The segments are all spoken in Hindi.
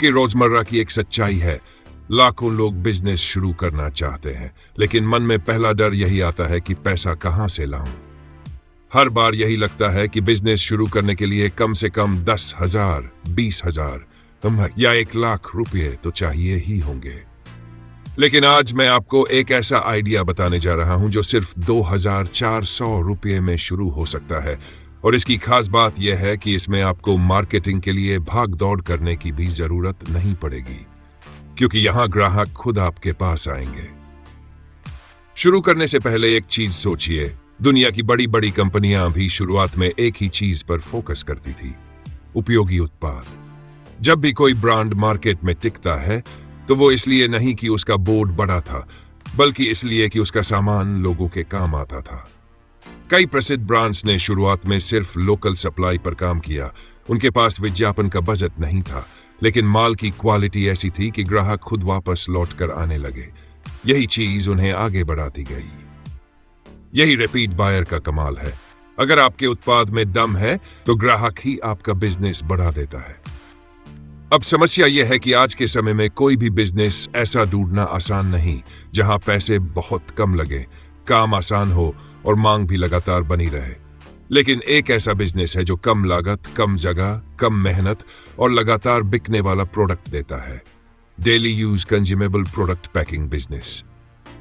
आपकी रोजमर्रा की एक सच्चाई है। लाखों लोग बिजनेस शुरू करना चाहते हैं, लेकिन मन में पहला डर यही आता है कि पैसा कहां से लाऊं। हर बार यही लगता है कि बिजनेस शुरू करने के लिए कम से कम 10,000, 20,000 या 1,00,000 रुपये तो चाहिए ही होंगे। लेकिन आज मैं आपको एक ऐसा आइडिया बताने जा रहा हूं जो सिर्फ 2,400 रुपये में शुरू हो सकता है। और इसकी खास बात यह है कि इसमें आपको मार्केटिंग के लिए भाग दौड़ करने की भी जरूरत नहीं पड़ेगी, क्योंकि यहां ग्राहक खुद आपके पास आएंगे। शुरू करने से पहले एक चीज सोचिए, दुनिया की बड़ी बड़ी कंपनियां भी शुरुआत में एक ही चीज पर फोकस करती थी, उपयोगी उत्पाद। जब भी कोई ब्रांड मार्केट में टिकता है तो वो इसलिए नहीं कि उसका बोर्ड बड़ा था, बल्कि इसलिए कि उसका सामान लोगों के काम आता था। कई प्रसिद्ध ब्रांड्स ने शुरुआत में सिर्फ लोकल सप्लाई पर काम किया। उनके पास विज्ञापन का बजट नहीं था, लेकिन माल की क्वालिटी ऐसी थी कि ग्राहक खुद वापस लौट कर आने लगे। यही चीज उन्हें आगे बढ़ाती गई। यही रिपीट बायर का कमाल है। अगर आपके उत्पाद में दम है तो ग्राहक ही आपका बिजनेस बढ़ा देता है। अब समस्या यह है कि आज के समय में कोई भी बिजनेस ऐसा ढूंढना आसान नहीं जहां पैसे बहुत कम लगे, काम आसान हो और मांग भी लगातार बनी रहे। लेकिन एक ऐसा बिजनेस है जो कम लागत, कम जगह, कम मेहनत और लगातार बिकने वाला प्रोडक्ट देता है। Daily use consumable product packing business.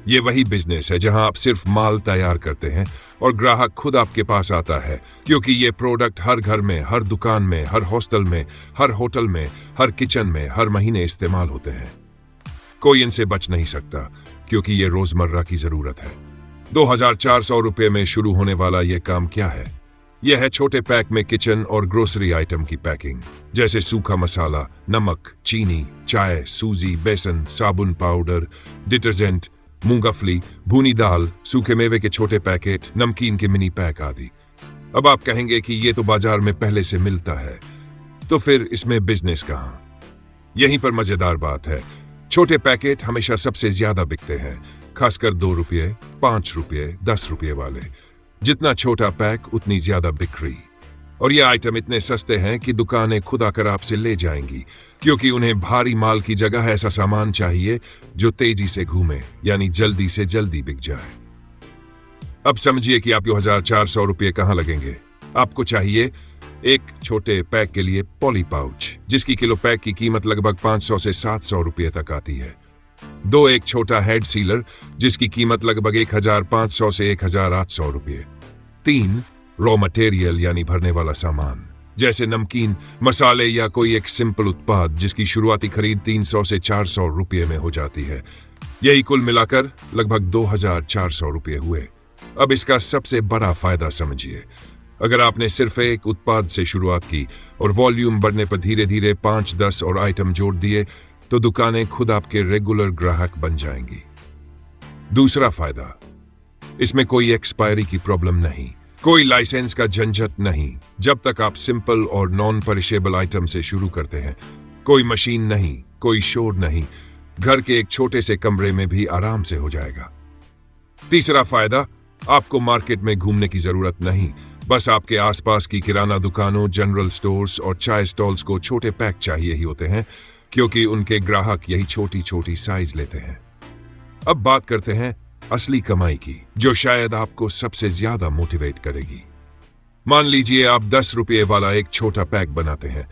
ये वही बिजनेस है जहां आप सिर्फ माल तैयार करते हैं और ग्राहक खुद आपके पास आता है, क्योंकि ये प्रोडक्ट हर घर में, हर दुकान में, हर हॉस्टल में, हर होटल में, हर किचन में हर महीने इस्तेमाल होते हैं। कोई इनसे बच नहीं सकता, क्योंकि ये रोजमर्रा की जरूरत है। 2,400 रुपये में शुरू होने वाला यह काम क्या है? यह है छोटे पैक में किचन और ग्रोसरी आइटम की पैकिंग, जैसे सूखा मसाला, नमक, चीनी, चाय, सूजी, बेसन, साबुन पाउडर, डिटर्जेंट, मूंगफली, भुनी दाल, सूखे मेवे के छोटे पैकेट, नमकीन के मिनी पैक आदि। अब आप कहेंगे कि ये तो बाजार में पहले से मिलता है, तो फिर इसमें बिजनेस कहां? यहीं पर मजेदार बात है। छोटे पैकेट हमेशा सबसे ज्यादा बिकते हैं, खासकर 2 रुपये, 5 रुपये, 10 रुपये वाले। जितना छोटा पैक उतनी ज्यादा बिक्री। और ये आइटम इतने सस्ते हैं कि दुकानें खुद आकर आपसे ले जाएंगी, क्योंकि उन्हें भारी माल की जगह ऐसा सामान चाहिए जो तेजी से घूमे, यानी जल्दी से जल्दी बिक जाए। अब समझिए कि आपके 2,400 रुपये कहां लगेंगे। आपको चाहिए एक छोटे पैक के लिए पॉली पाउच, जिसकी किलो पैक की कीमत लगभग 500 से 700 रुपये तक आती है। 2 एक छोटा हेड सीलर, जिसकी कीमत लगभग 1,500 से 1,800 रुपये। 3 रॉ मटेरियल यानी भरने वाला सामान, जैसे नमकीन, मसाले या कोई एक सिंपल उत्पाद जिसकी शुरुआती खरीद 300 से 400 रुपये में हो जाती है। यही कुल मिलाकर लगभग 2,400 रुपये हुए। अब इसका सबसे बड़ा फायदा समझिए। अगर आपने सिर्फ एक उत्पाद से शुरुआत की और वॉल्यूम बढ़ने पर धीरे धीरे 5, 10 और आइटम जोड़ दिए, तो दुकानें खुद आपके रेगुलर ग्राहक बन जाएंगी। दूसरा फायदा, इसमें कोई एक्सपायरी की प्रॉब्लम नहीं, कोई लाइसेंस का झंझट नहीं। जब तक आप सिंपल और नॉन पेरिशेबल आइटम से शुरू करते हैं, कोई मशीन नहीं, कोई शोर नहीं, घर के एक छोटे से कमरे में भी आराम से हो जाएगा। तीसरा फायदा, आपको मार्केट में घूमने की जरूरत नहीं। बस आपके आसपास की किराना दुकानों, जनरल स्टोर्स और चाय स्टॉल्स को छोटे पैक चाहिए ही होते हैं, क्योंकि उनके ग्राहक यही छोटी छोटी साइज लेते हैं। अब बात करते हैं असली कमाई की, जो शायद आपको सबसे ज्यादा मोटिवेट करेगी। मान लीजिए आप 10 रुपये वाला एक छोटा पैक बनाते हैं।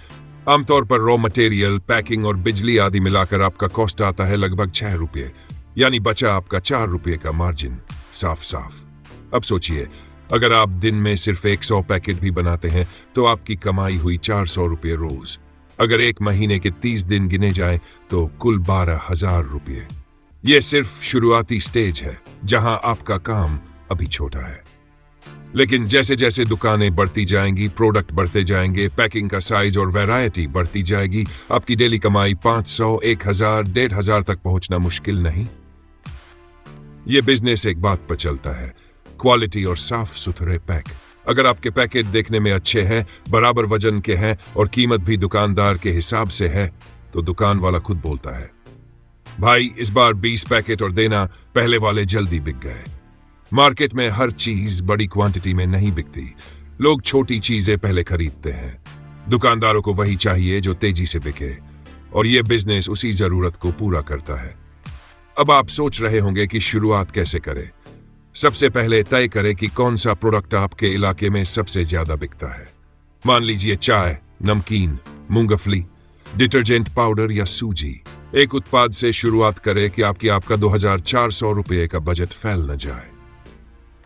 आमतौर पर रॉ मटेरियल, पैकिंग और बिजली आदि मिलाकर आपका कॉस्ट आता है लगभग 6 रुपये, यानी बचा आपका 4 रुपये का मार्जिन। साफ साफ। अब सोचिए, अगर आप दिन में सिर्फ 100 पैकेट भी बनाते हैं तो आपकी कमाई हुई 400 रुपये रोज। अगर एक महीने के 30 दिन गिने जाए तो कुल 12,000 रुपये। यह सिर्फ शुरुआती स्टेज है, जहां आपका काम अभी छोटा है। लेकिन जैसे जैसे दुकानें बढ़ती जाएंगी, प्रोडक्ट बढ़ते जाएंगे, पैकिंग का साइज और वैरायटी बढ़ती जाएगी, आपकी डेली कमाई 500, 1,000, 1,500 तक पहुंचना मुश्किल नहीं। यह बिजनेस एक बात पर चलता है, क्वालिटी और साफ सुथरे पैक। अगर आपके पैकेट देखने में अच्छे हैं, बराबर वजन के हैं और कीमत भी दुकानदार के हिसाब से है, तो दुकान वाला खुद बोलता है, भाई इस बार 20 पैकेट और देना, पहले वाले जल्दी बिक गए। मार्केट में हर चीज बड़ी क्वांटिटी में नहीं बिकती। लोग छोटी चीजें पहले खरीदते हैं। दुकानदारों को वही चाहिए जो तेजी से बिके। और ये बिजनेस उसी जरूरत को पूरा करता है। अब आप सोच रहे होंगे कि शुरुआत कैसे करें। सबसे पहले तय करें कि कौन सा प्रोडक्ट आपके इलाके में सबसे ज्यादा बिकता है। मान लीजिए चाय, नमकीन, मूंगफली, डिटर्जेंट पाउडर या सूजी। एक उत्पाद से शुरुआत करें कि आपका 2400 रुपये का बजट फैल न जाए।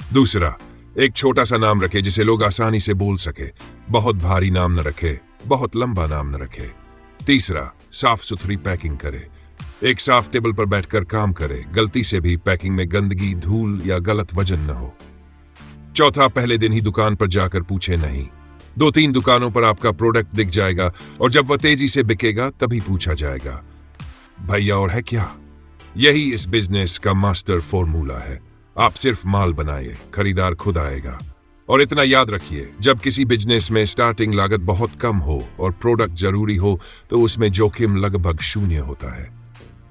दूसरा, एक छोटा सा नाम रखे जिसे लोग आसानी से बोल सके। बहुत भारी नाम न रखे, बहुत लंबा नाम न रखे। तीसरा, साफ सुथरी पैकिंग करे। एक साफ टेबल पर बैठकर काम करे। गलती से भी पैकिंग में गंदगी, धूल या गलत वजन न हो। चौथा, पहले दिन ही दुकान पर जाकर पूछे नहीं। 2-3 दुकानों पर आपका प्रोडक्ट दिख जाएगा और जब वह तेजी से बिकेगा तभी पूछा जाएगा, भैया और है क्या? यही इस बिजनेस का मास्टर फॉर्मूला है। आप सिर्फ माल बनाइए, खरीदार खुद आएगा। और इतना याद रखिए, जब किसी बिजनेस में स्टार्टिंग लागत बहुत कम हो और प्रोडक्ट जरूरी हो तो उसमें जोखिम लगभग शून्य होता है।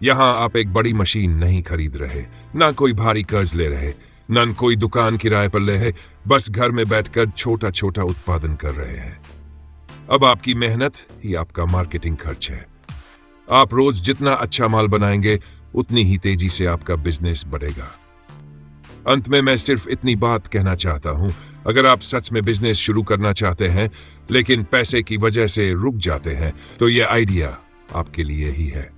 यहां आप एक बड़ी मशीन नहीं खरीद रहे, ना कोई भारी कर्ज ले रहे, न कोई दुकान किराए पर ले है, बस घर में बैठकर छोटा छोटा उत्पादन कर रहे हैं। अब आपकी मेहनत ही आपका मार्केटिंग खर्च है। आप रोज जितना अच्छा माल बनाएंगे उतनी ही तेजी से आपका बिजनेस बढ़ेगा। अंत में मैं सिर्फ इतनी बात कहना चाहता हूं, अगर आप सच में बिजनेस शुरू करना चाहते हैं लेकिन पैसे की वजह से रुक जाते हैं तो यह आइडिया आपके लिए ही है।